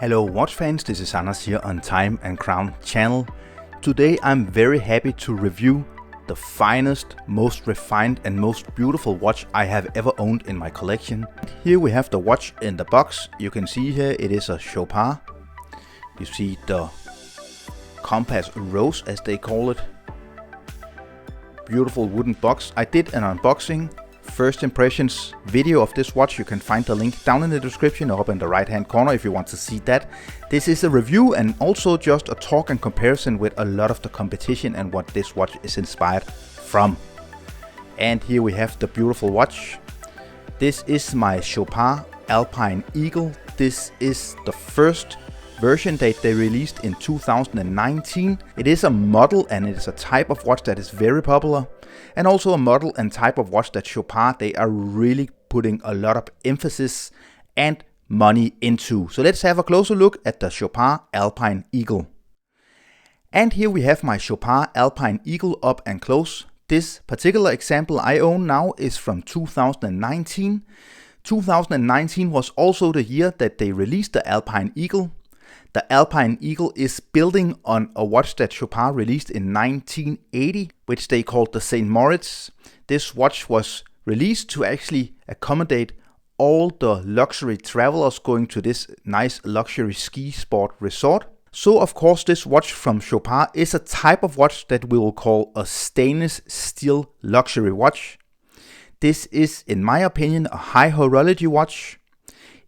Hello watch fans, this is Anders here on Time and Crown channel. Today I'm very happy to review the finest, most refined and most beautiful watch I have ever owned in my collection. Here we have the watch in the box. You can see here it is a Chopard. You see the compass rose as they call it. Beautiful wooden box. I did an unboxing first impressions video of this watch. You can find the link down in the description or up in the right hand corner if you want to see that. This is a review and also just a talk and comparison with a lot of the competition and what this watch is inspired from. And here we have the beautiful watch. This is my Chopard Alpine Eagle. This is the first version that they released in 2019. It is a model and it is a type of watch that is very popular, and also a model and type of watch that Chopard, they are really putting a lot of emphasis and money into. So let's have a closer look at the Chopard Alpine Eagle. And here we have my Chopard Alpine Eagle up and close. This particular example I own now is from 2019. 2019 was also the year that they released the Alpine Eagle. The Alpine Eagle is building on a watch that Chopard released in 1980, which they called the St. Moritz. This watch was released to actually accommodate all the luxury travelers going to this nice luxury ski sport resort. So of course this watch from Chopard is a type of watch that we will call a stainless steel luxury watch. This is, in my opinion, a high horology watch.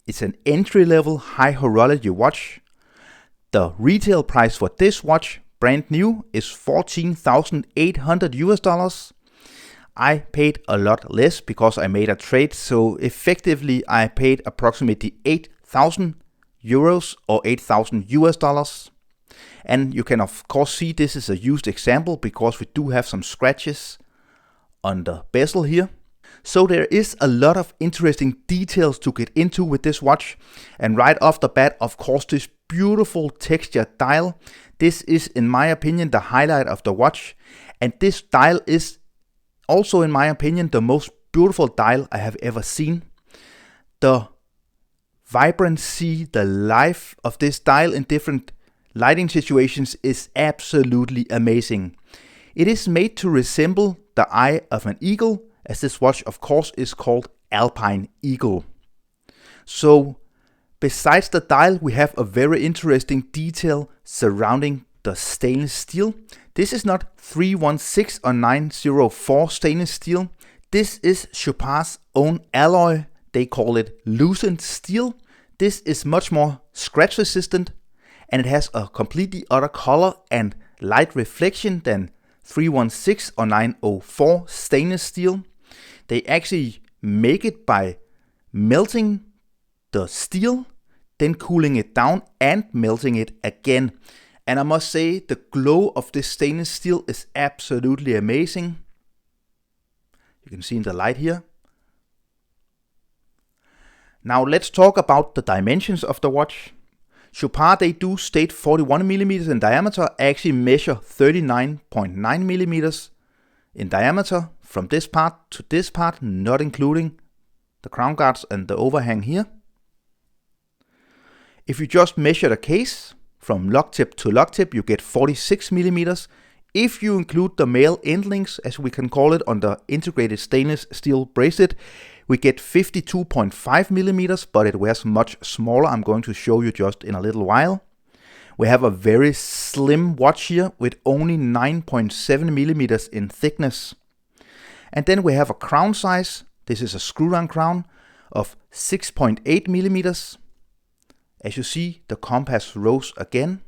It's an entry-level high horology watch. The retail price for this watch, brand new, is $14,800. I paid a lot less because I made a trade, so effectively I paid approximately 8,000 euros or $8,000. And you can of course see this is a used example because we do have some scratches on the bezel here. So there is a lot of interesting details to get into with this watch. And right off the bat, of course, this beautiful textured dial. This is, in my opinion, the highlight of the watch. And this dial is also, in my opinion, the most beautiful dial I have ever seen. The vibrancy, the life of this dial in different lighting situations is absolutely amazing. It is made to resemble the eye of an eagle, as this watch of course is called Alpine Eagle. So besides the dial, we have a very interesting detail surrounding the stainless steel. This is not 316 or 904 stainless steel. This is Chopard's own alloy. They call it lucent steel. This is much more scratch resistant and it has a completely other color and light reflection than 316 or 904 stainless steel. They actually make it by melting the steel, then cooling it down and melting it again. And I must say the glow of this stainless steel is absolutely amazing. You can see in the light here. Now let's talk about the dimensions of the watch. Chopard, they do state 41 millimeters in diameter, actually measure 39.9 millimeters in diameter from this part to this part, not including the crown guards and the overhang here. If you just measure the case from lock tip to lock tip, you get 46 millimeters. If you include the male end links, as we can call it, on the integrated stainless steel bracelet, we get 52.5 millimeters, but it wears much smaller. I'm going to show you just in a little while. We have a very slim watch here with only 9.7 millimeters in thickness. And then we have a crown size. This is a screw-down crown of 6.8 millimeters. As you see, the compass rose again.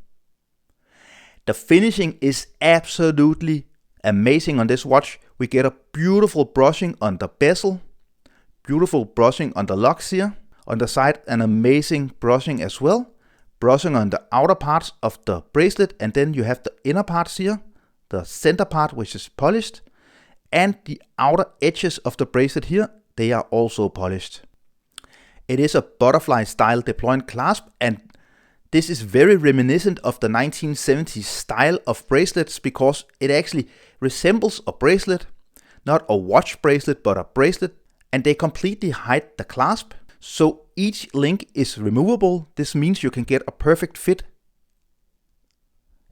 The finishing is absolutely amazing on this watch. We get a beautiful brushing on the bezel, beautiful brushing on the locks here. On the side, an amazing brushing as well. Brushing on the outer parts of the bracelet, and then you have the inner parts here, the center part which is polished, and the outer edges of the bracelet here, they are also polished. It is a butterfly style deploying clasp, and this is very reminiscent of the 1970s style of bracelets because it actually resembles a bracelet, not a watch bracelet but a bracelet, and they completely hide the clasp. So Each link is removable. This means you can get a perfect fit.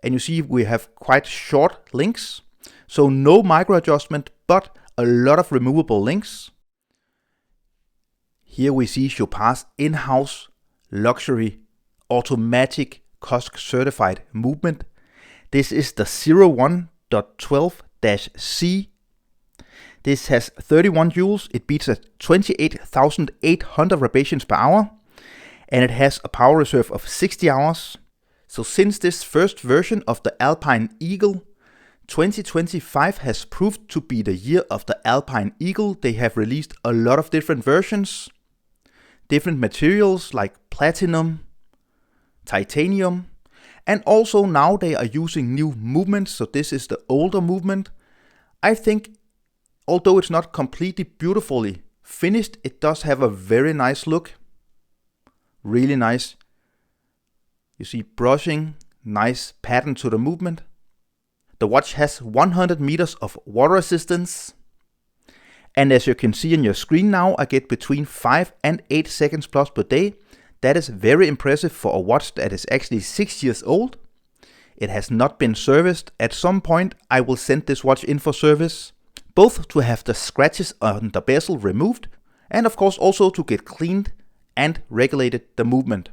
And you see we have quite short links. So no micro adjustment, but a lot of removable links. Here we see Chopard's in-house luxury automatic COSC certified movement. This is the 01.12-C. This has 31 joules. It beats at 28,800 revolutions per hour. And it has a power reserve of 60 hours. So since this first version of the Alpine Eagle, 2025 has proved to be the year of the Alpine Eagle. They have released a lot of different versions, different materials like platinum, titanium, and also now they are using new movements. So this is the older movement. I think although it's not completely beautifully finished, it does have a very nice look. Really nice. You see brushing, nice pattern to the movement. The watch has 100 meters of water resistance. And as you can see on your screen now, I get between 5 and 8 seconds plus per day. That is very impressive for a watch that is actually 6 years old. It has not been serviced. At some point I will send this watch in for service, both to have the scratches on the bezel removed and of course also to get cleaned and regulated the movement.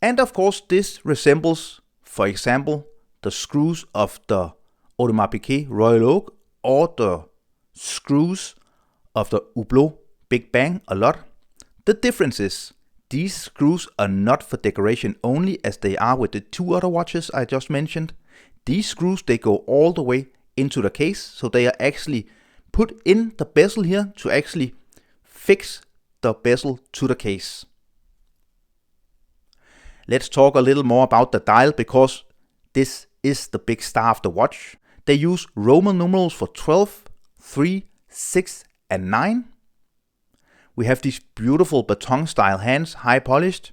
And of course this resembles, for example, the screws of the Audemars Piguet Royal Oak or the screws of the Hublot Big Bang a lot. The difference is these screws are not for decoration only as they are with the two other watches I just mentioned. These screws, they go all the way into the case, so they are actually put in the bezel here to actually fix the bezel to the case. Let's talk a little more about the dial because this is the big star of the watch. They use Roman numerals for 12, 3, 6 and 9. We have these beautiful baton style hands, high polished,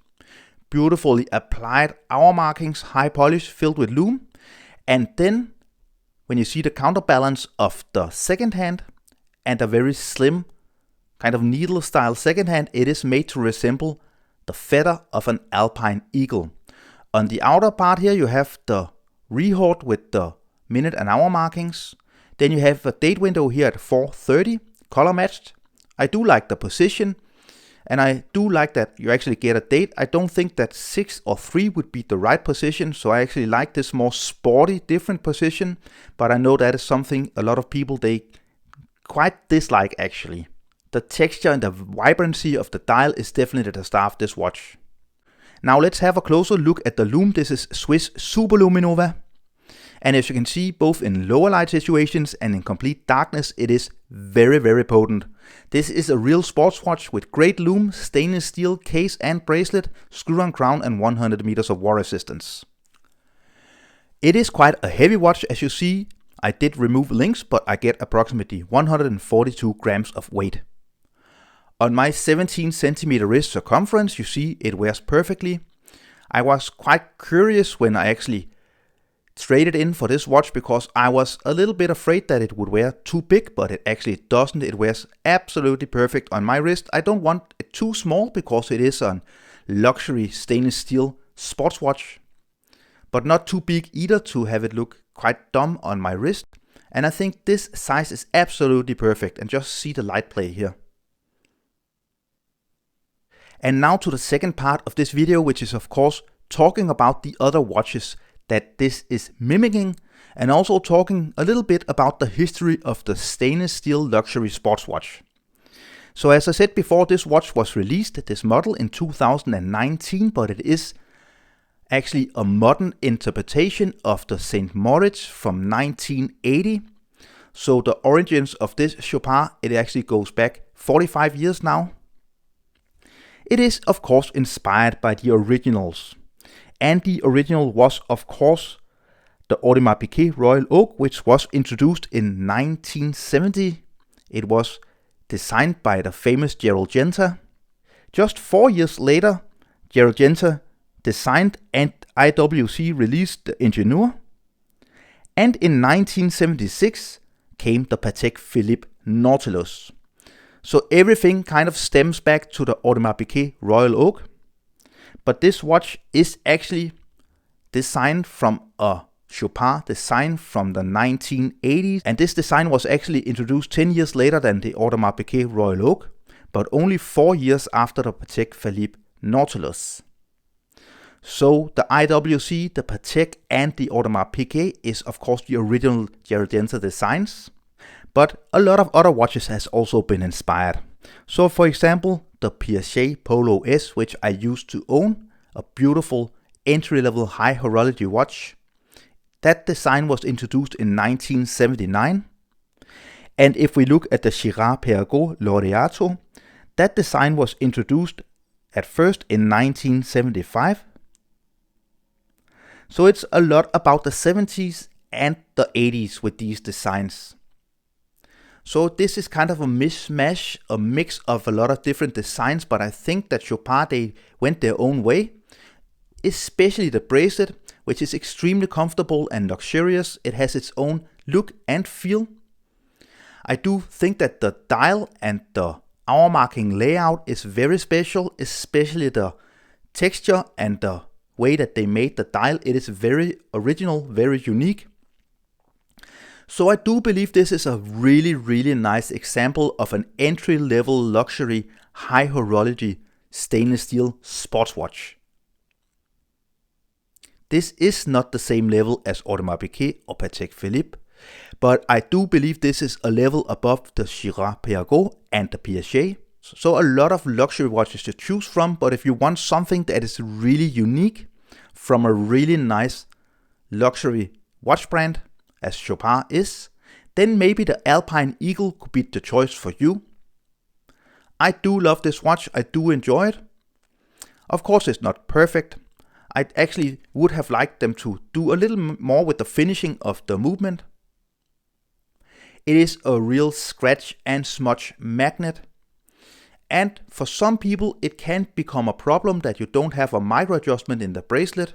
beautifully applied hour markings, high polish filled with lume. And then when you see the counterbalance of the second hand and a very slim kind of needle style second hand, it is made to resemble the feather of an Alpine Eagle. On the outer part here you have the rehort with the minute and hour markings. Then you have a date window here at 4:30, color matched. I do like the position and I do like that you actually get a date. I don't think that 6 or 3 would be the right position, so I actually like this more sporty, different position, but I know that is something a lot of people they quite dislike actually. The texture and the vibrancy of the dial is definitely the star of this watch. Now let's have a closer look at the lume. This is Swiss Superluminova. And as you can see, both in lower light situations and in complete darkness, it is very, very potent. This is a real sports watch with great lume, stainless steel case and bracelet, screw-on crown and 100 meters of water resistance. It is quite a heavy watch as you see. I did remove links, but I get approximately 142 grams of weight. On my 17 centimeter wrist circumference, you see it wears perfectly. I was quite curious when I actually traded in for this watch because I was a little bit afraid that it would wear too big, but it actually doesn't. It wears absolutely perfect on my wrist. I don't want it too small because it is a luxury stainless steel sports watch, but not too big either to have it look quite dumb on my wrist. And I think this size is absolutely perfect, and just see the light play here. And now to the second part of this video, which is of course talking about the other watches that this is mimicking, and also talking a little bit about the history of the stainless steel luxury sports watch. So as I said before, this watch was released, this model, in 2019, but it is actually a modern interpretation of the St. Moritz from 1980. So the origins of this Chopard, it actually goes back 45 years now. It is of course inspired by the originals. And the original was of course the Audemars Piguet Royal Oak, which was introduced in 1970. It was designed by the famous Gerald Genta. Just 4 years later, Gerald Genta designed and IWC released the Ingenieur. And in 1976 came the Patek Philippe Nautilus. So everything kind of stems back to the Audemars Piguet Royal Oak. But this watch is actually designed from a Chopard design from the 1980s. And this design was actually introduced 10 years later than the Audemars Piguet Royal Oak, but only 4 years after the Patek Philippe Nautilus. So the IWC, the Patek and the Audemars Piguet is of course the original Giardienta designs. But a lot of other watches has also been inspired. So for example, the Piaget Polo S, which I used to own, a beautiful entry-level high horology watch. That design was introduced in 1979. And if we look at the Girard-Perregaux Laureato, that design was introduced at first in 1975. So it's a lot about the 70s and the 80s with these designs. So this is kind of a mishmash, a mix of a lot of different designs, but I think that Chopard, they went their own way. Especially the bracelet, which is extremely comfortable and luxurious. It has its own look and feel. I do think that the dial and the hour marking layout is very special, especially the texture and the way that they made the dial. It is very original, very unique. So I do believe this is a really nice example of an entry-level luxury high horology stainless steel sports watch. This is not the same level as Audemars Piguet or Patek Philippe, but I do believe this is a level above the Girard-Perregaux and the Piaget. So a lot of luxury watches to choose from, but if you want something that is really unique from a really nice luxury watch brand, as Chopard is, then maybe the Alpine Eagle could be the choice for you. I do love this watch, I do enjoy it. Of course it's not perfect. I actually would have liked them to do a little more with the finishing of the movement. It is a real scratch and smudge magnet. And for some people it can become a problem that you don't have a micro adjustment in the bracelet.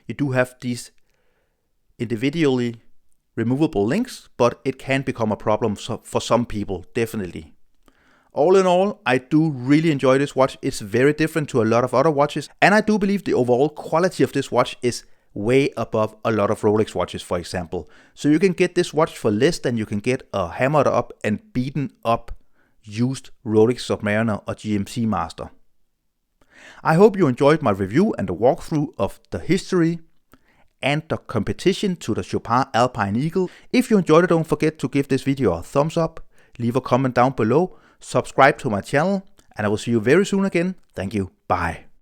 You do have these individually removable links, but it can become a problem for some people, definitely. All in all, I do really enjoy this watch. It's very different to a lot of other watches, and I do believe the overall quality of this watch is way above a lot of Rolex watches, for example. So you can get this watch for less than you can get a hammered up and beaten up used Rolex Submariner or GMT Master. I hope you enjoyed my review and the walkthrough of the history and the competition to the Chopard Alpine Eagle. If you enjoyed it, don't forget to give this video a thumbs up, leave a comment down below, subscribe to my channel, and I will see you very soon again. Thank you. Bye.